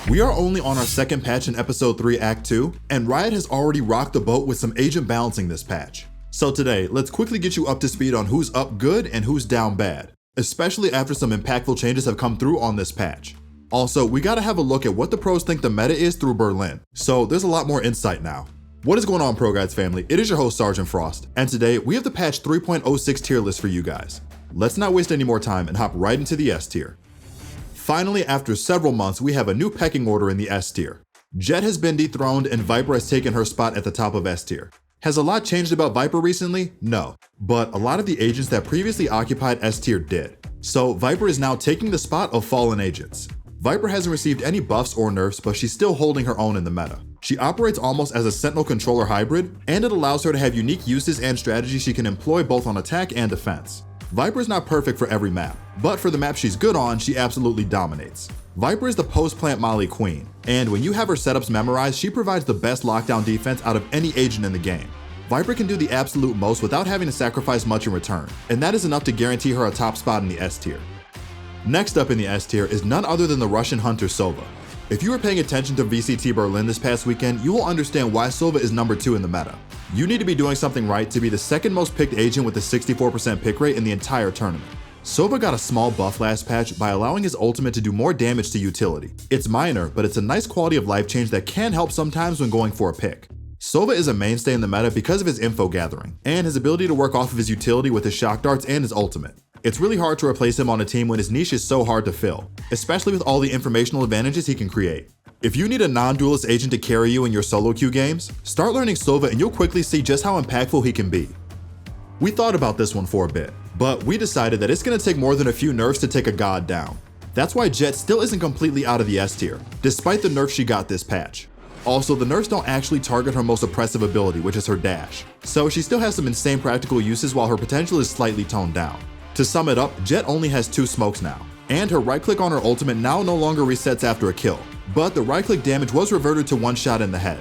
We are only on our second patch in episode 3 act 2, and Riot has already rocked the boat with some agent balancing this patch. So today, let's quickly get you up to speed on who's up good and who's down bad, especially after some impactful changes have come through on this patch. Also, we gotta have a look at what the pros think the meta is through Berlin, so there's a lot more insight now. What is going on, ProGuides family? It is your host, Sergeant Frost, and today we have the patch 3.06 tier list for you guys. Let's not waste any more time and hop right into the S tier. Finally, after several months, we have a new pecking order in the S tier. Jett has been dethroned and Viper has taken her spot at the top of S tier. Has a lot changed about Viper recently? No, but a lot of the agents that previously occupied S tier did. So Viper is now taking the spot of fallen agents. Viper hasn't received any buffs or nerfs, but she's still holding her own in the meta. She operates almost as a Sentinel controller hybrid, and it allows her to have unique uses and strategies she can employ both on attack and defense. Viper is not perfect for every map, but for the map she's good on, she absolutely dominates. Viper is the post-plant molly queen, and when you have her setups memorized, she provides the best lockdown defense out of any agent in the game. Viper can do the absolute most without having to sacrifice much in return, and that is enough to guarantee her a top spot in the S tier. Next up in the S tier is none other than the Russian hunter Sova. If you were paying attention to VCT Berlin this past weekend, you will understand why Sova is number 2 in the meta. You need to be doing something right to be the second most picked agent with a 64% pick rate in the entire tournament. Sova got a small buff last patch by allowing his ultimate to do more damage to utility. It's minor, but it's a nice quality of life change that can help sometimes when going for a pick. Sova is a mainstay in the meta because of his info gathering, and his ability to work off of his utility with his shock darts and his ultimate. It's really hard to replace him on a team when his niche is so hard to fill, especially with all the informational advantages he can create. If you need a non-duelist agent to carry you in your solo queue games, start learning Sova and you'll quickly see just how impactful he can be. We thought about this one for a bit, but we decided that it's going to take more than a few nerfs to take a god down. That's why Jett still isn't completely out of the S tier, despite the nerfs she got this patch. Also, the nerfs don't actually target her most oppressive ability, which is her dash, so she still has some insane practical uses while her potential is slightly toned down. To sum it up, Jett only has 2 smokes now, and her right click on her ultimate now no longer resets after a kill, but the right click damage was reverted to 1 shot in the head.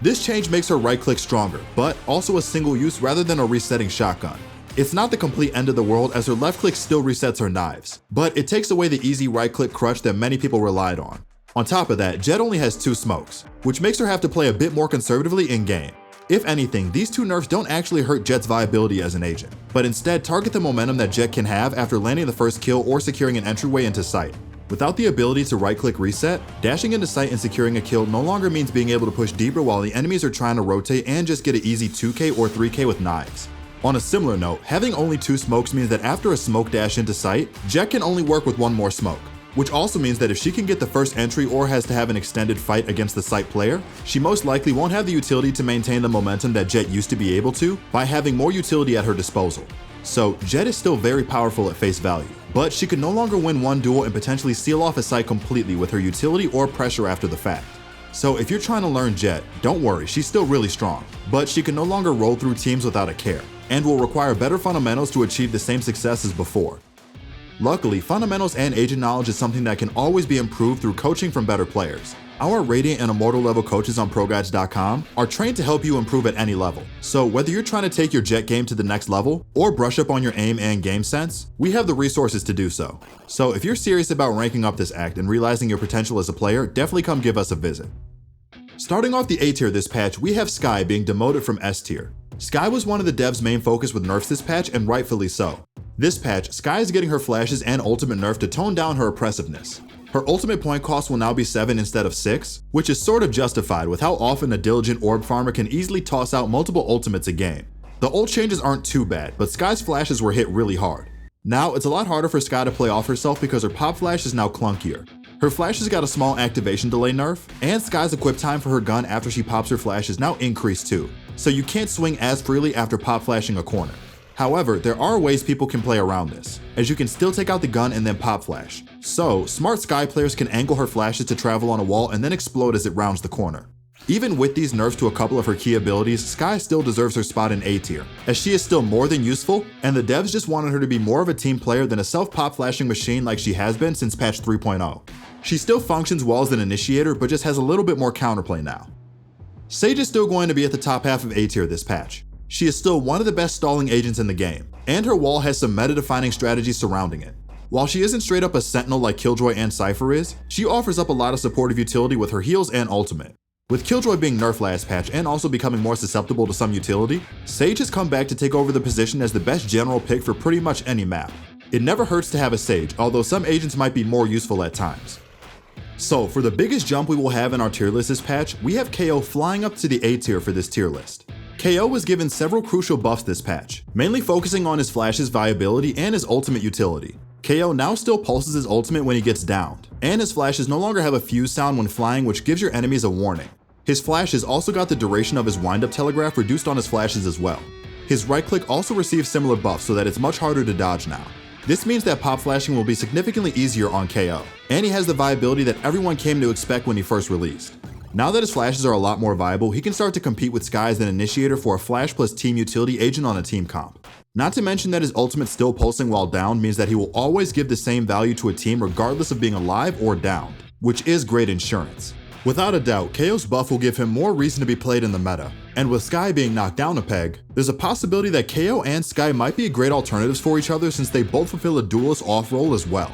This change makes her right click stronger, but also a single use rather than a resetting shotgun. It's not the complete end of the world as her left click still resets her knives, but it takes away the easy right click crutch that many people relied on. On top of that, Jett only has 2 smokes, which makes her have to play a bit more conservatively in game. If anything, these 2 nerfs don't actually hurt Jett's viability as an agent, but instead target the momentum that Jett can have after landing the first kill or securing an entryway into sight. Without the ability to right-click reset, dashing into sight and securing a kill no longer means being able to push deeper while the enemies are trying to rotate and just get an easy 2k or 3k with knives. On a similar note, having only 2 smokes means that after a smoke dash into sight, Jett can only work with 1 more smoke. Which also means that if she can get the first entry or has to have an extended fight against the site player, she most likely won't have the utility to maintain the momentum that Jett used to be able to by having more utility at her disposal. So Jett is still very powerful at face value, but she can no longer win 1 duel and potentially seal off a site completely with her utility or pressure after the fact. So if you're trying to learn Jett, don't worry, she's still really strong, but she can no longer roll through teams without a care, and will require better fundamentals to achieve the same success as before. Luckily, fundamentals and agent knowledge is something that can always be improved through coaching from better players. Our Radiant and Immortal level coaches on ProGuides.com are trained to help you improve at any level. So whether you're trying to take your Jett game to the next level or brush up on your aim and game sense, we have the resources to do so. So if you're serious about ranking up this act and realizing your potential as a player, definitely come give us a visit. Starting off the A tier this patch, we have Skye being demoted from S tier. Skye was one of the devs' main focus with nerfs this patch, and rightfully so. This patch, Skye is getting her flashes and ultimate nerf to tone down her oppressiveness. Her ultimate point cost will now be 7 instead of 6, which is sort of justified with how often a diligent orb farmer can easily toss out multiple ultimates a game. The ult changes aren't too bad, but Skye's flashes were hit really hard. Now, it's a lot harder for Skye to play off herself because her pop flash is now clunkier. Her flash has got a small activation delay nerf, and Skye's equip time for her gun after she pops her flash is now increased too, so you can't swing as freely after pop flashing a corner. However, there are ways people can play around this, as you can still take out the gun and then pop flash. So, smart Skye players can angle her flashes to travel on a wall and then explode as it rounds the corner. Even with these nerfs to a couple of her key abilities, Skye still deserves her spot in A tier, as she is still more than useful, and the devs just wanted her to be more of a team player than a self-pop flashing machine like she has been since patch 3.0. She still functions well as an initiator, but just has a little bit more counterplay now. Sage is still going to be at the top half of A tier this patch. She is still one of the best stalling agents in the game, and her wall has some meta-defining strategies surrounding it. While she isn't straight up a sentinel like Killjoy and Cypher is, she offers up a lot of supportive utility with her heals and ultimate. With Killjoy being nerfed last patch and also becoming more susceptible to some utility, Sage has come back to take over the position as the best general pick for pretty much any map. It never hurts to have a Sage, although some agents might be more useful at times. So for the biggest jump we will have in our tier list this patch, we have KO flying up to the A tier for this tier list. KO was given several crucial buffs this patch, mainly focusing on his flash's viability and his ultimate utility. KO now still pulses his ultimate when he gets downed, and his flashes no longer have a fuse sound when flying, which gives your enemies a warning. His flashes also got the duration of his wind-up telegraph reduced on his flashes as well. His right click also receives similar buffs so that it's much harder to dodge now. This means that pop flashing will be significantly easier on KO, and he has the viability that everyone came to expect when he first released. Now that his flashes are a lot more viable, he can start to compete with Skye as an initiator for a flash plus team utility agent on a team comp. Not to mention that his ultimate still pulsing while down means that he will always give the same value to a team regardless of being alive or downed, which is great insurance. Without a doubt, KO's buff will give him more reason to be played in the meta, and with Skye being knocked down a peg, there's a possibility that KO and Skye might be great alternatives for each other since they both fulfill a duelist off role as well.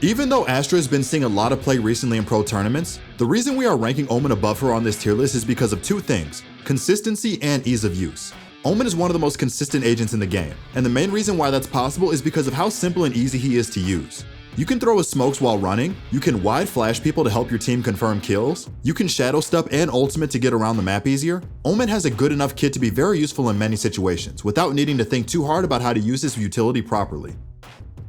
Even though Astra has been seeing a lot of play recently in pro tournaments, the reason we are ranking Omen above her on this tier list is because of two things: consistency and ease of use. Omen is one of the most consistent agents in the game, and the main reason why that's possible is because of how simple and easy he is to use. You can throw his smokes while running, you can wide flash people to help your team confirm kills, you can shadow step and ultimate to get around the map easier. Omen has a good enough kit to be very useful in many situations, without needing to think too hard about how to use his utility properly.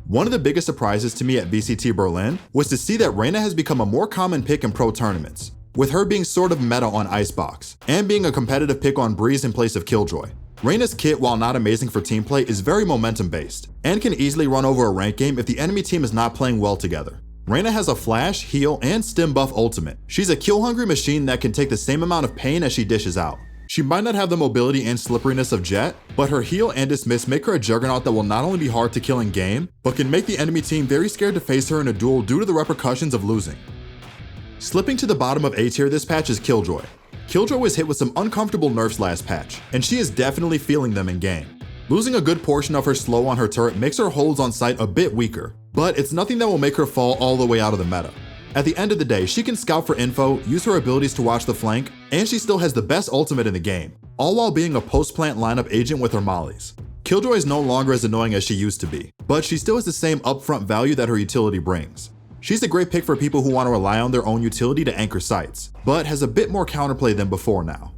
One of the biggest surprises to me at VCT Berlin was to see that Reyna has become a more common pick in pro tournaments, with her being sort of meta on Icebox, and being a competitive pick on Breeze in place of Killjoy. Reyna's kit, while not amazing for team play, is very momentum based, and can easily run over a rank game if the enemy team is not playing well together. Reyna has a flash, heal, and stim buff ultimate. She's a kill-hungry machine that can take the same amount of pain as she dishes out. She might not have the mobility and slipperiness of Jett, but her heal and dismiss make her a juggernaut that will not only be hard to kill in game, but can make the enemy team very scared to face her in a duel due to the repercussions of losing. Slipping to the bottom of A tier this patch is Killjoy. Killjoy was hit with some uncomfortable nerfs last patch, and she is definitely feeling them in game. Losing a good portion of her slow on her turret makes her holds on site a bit weaker, but it's nothing that will make her fall all the way out of the meta. At the end of the day, she can scout for info, use her abilities to watch the flank, and she still has the best ultimate in the game, all while being a post-plant lineup agent with her mollies. Killjoy is no longer as annoying as she used to be, but she still has the same upfront value that her utility brings. She's a great pick for people who want to rely on their own utility to anchor sites, but has a bit more counterplay than before now.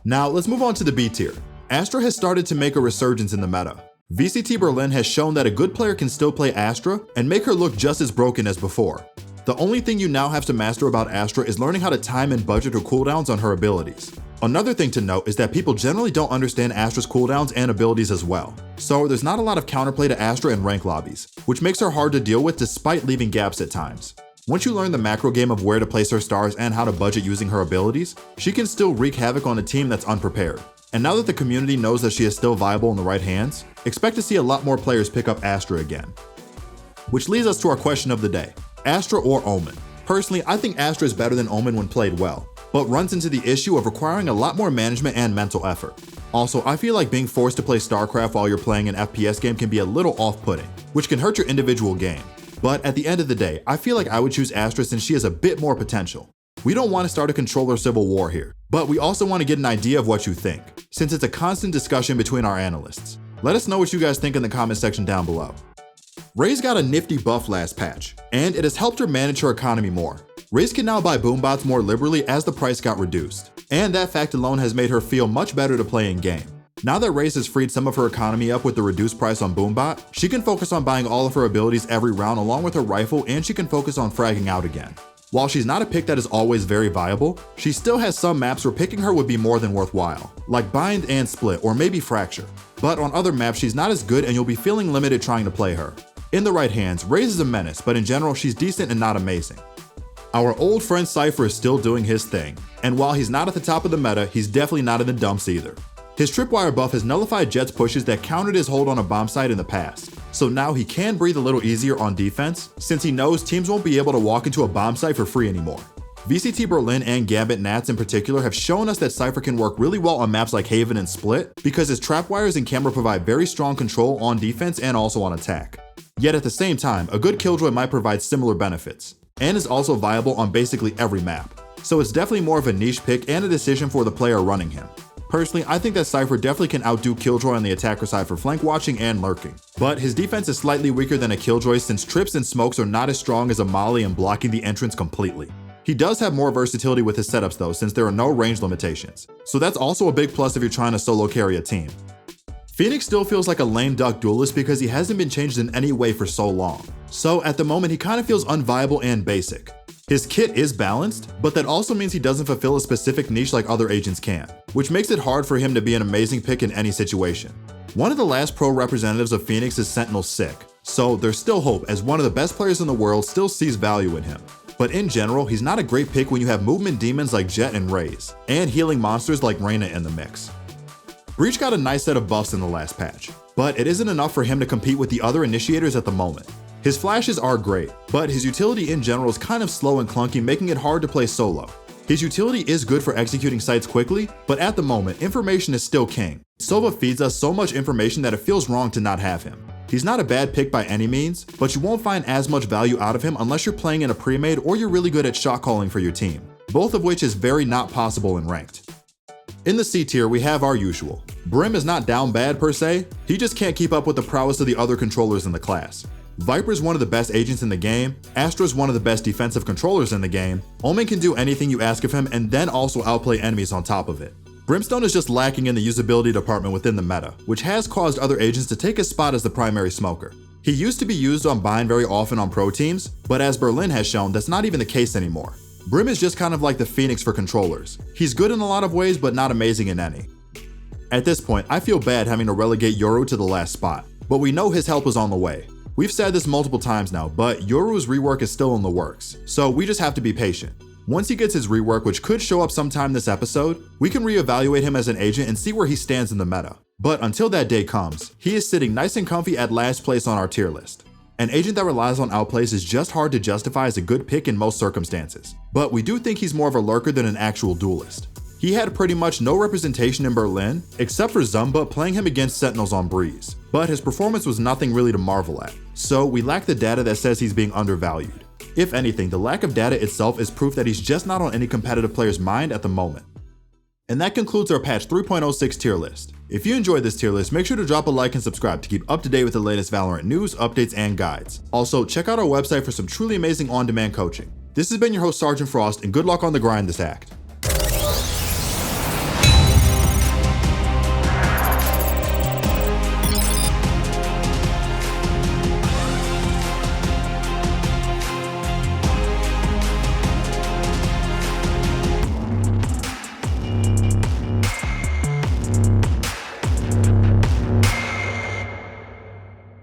Now let's move on to the B tier. Astra has started to make a resurgence in the meta. VCT Berlin has shown that a good player can still play Astra and make her look just as broken as before. The only thing you now have to master about Astra is learning how to time and budget her cooldowns on her abilities. Another thing to note is that people generally don't understand Astra's cooldowns and abilities as well, so there's not a lot of counterplay to Astra in rank lobbies, which makes her hard to deal with despite leaving gaps at times. Once you learn the macro game of where to place her stars and how to budget using her abilities, she can still wreak havoc on a team that's unprepared. And now that the community knows that she is still viable in the right hands, expect to see a lot more players pick up Astra again. Which leads us to our question of the day: Astra or Omen? Personally, I think Astra is better than Omen when played well, but runs into the issue of requiring a lot more management and mental effort. Also, I feel like being forced to play StarCraft while you're playing an FPS game can be a little off-putting, which can hurt your individual game. But at the end of the day, I feel like I would choose Astra since she has a bit more potential. We don't want to start a controller civil war here, but we also want to get an idea of what you think, since it's a constant discussion between our analysts. Let us know what you guys think in the comment section down below. Raze got a nifty buff last patch, and it has helped her manage her economy more. Raze can now buy boombots more liberally as the price got reduced, and that fact alone has made her feel much better to play in game. Now that Raze has freed some of her economy up with the reduced price on boombot, she can focus on buying all of her abilities every round along with her rifle, and she can focus on fragging out again. While she's not a pick that is always very viable, she still has some maps where picking her would be more than worthwhile, like Bind and Split or maybe Fracture. But on other maps she's not as good and you'll be feeling limited trying to play her. In the right hands, Raze is a menace, but in general she's decent and not amazing. Our old friend Cypher is still doing his thing, and while he's not at the top of the meta, he's definitely not in the dumps either. His tripwire buff has nullified Jett's pushes that countered his hold on a bomb site in the past, so now he can breathe a little easier on defense since he knows teams won't be able to walk into a bomb site for free anymore. VCT Berlin and Gambit Nats in particular have shown us that Cypher can work really well on maps like Haven and Split because his trapwires and camera provide very strong control on defense and also on attack. Yet at the same time, a good Killjoy might provide similar benefits, and is also viable on basically every map. So it's definitely more of a niche pick and a decision for the player running him. Personally, I think that Cypher definitely can outdo Killjoy on the attacker side for flank watching and lurking. But his defense is slightly weaker than a Killjoy since trips and smokes are not as strong as a molly and blocking the entrance completely. He does have more versatility with his setups though, since there are no range limitations. So that's also a big plus if you're trying to solo carry a team. Phoenix still feels like a lame duck duelist because he hasn't been changed in any way for so long. So at the moment, he kind of feels unviable and basic. His kit is balanced, but that also means he doesn't fulfill a specific niche like other agents can, which makes it hard for him to be an amazing pick in any situation. One of the last pro representatives of Phoenix is Sentinel Sick, so there's still hope as one of the best players in the world still sees value in him. But in general, he's not a great pick when you have movement demons like Jett and Raze, and healing monsters like Reyna in the mix. Breach got a nice set of buffs in the last patch, but it isn't enough for him to compete with the other initiators at the moment. His flashes are great, but his utility in general is kind of slow and clunky, making it hard to play solo. His utility is good for executing sites quickly, but at the moment, information is still king. Sova feeds us so much information that it feels wrong to not have him. He's not a bad pick by any means, but you won't find as much value out of him unless you're playing in a pre-made or you're really good at shot calling for your team, both of which is very not possible in ranked. In the C tier, we have our usual. Brim is not down bad per se, he just can't keep up with the prowess of the other controllers in the class. Viper's one of the best agents in the game, Astra's one of the best defensive controllers in the game, Omen can do anything you ask of him and then also outplay enemies on top of it. Brimstone is just lacking in the usability department within the meta, which has caused other agents to take his spot as the primary smoker. He used to be used on bind very often on pro teams, but as Berlin has shown, that's not even the case anymore. Brim is just kind of like the Phoenix for controllers. He's good in a lot of ways, but not amazing in any. At this point, I feel bad having to relegate Yuru to the last spot, but we know his help is on the way. We've said this multiple times now, but Yuru's rework is still in the works, so we just have to be patient. Once he gets his rework, which could show up sometime this episode, we can reevaluate him as an agent and see where he stands in the meta. But until that day comes, he is sitting nice and comfy at last place on our tier list. An agent that relies on outplays is just hard to justify as a good pick in most circumstances, but we do think he's more of a lurker than an actual duelist. He had pretty much no representation in Berlin, except for Zumba playing him against Sentinels on Breeze, but his performance was nothing really to marvel at, so we lack the data that says he's being undervalued. If anything, the lack of data itself is proof that he's just not on any competitive player's mind at the moment. And that concludes our patch 3.06 tier list. If you enjoyed this tier list, make sure to drop a like and subscribe to keep up to date with the latest Valorant news, updates, and guides. Also, check out our website for some truly amazing on-demand coaching. This has been your host, Sergeant Frost, and good luck on the grind this act.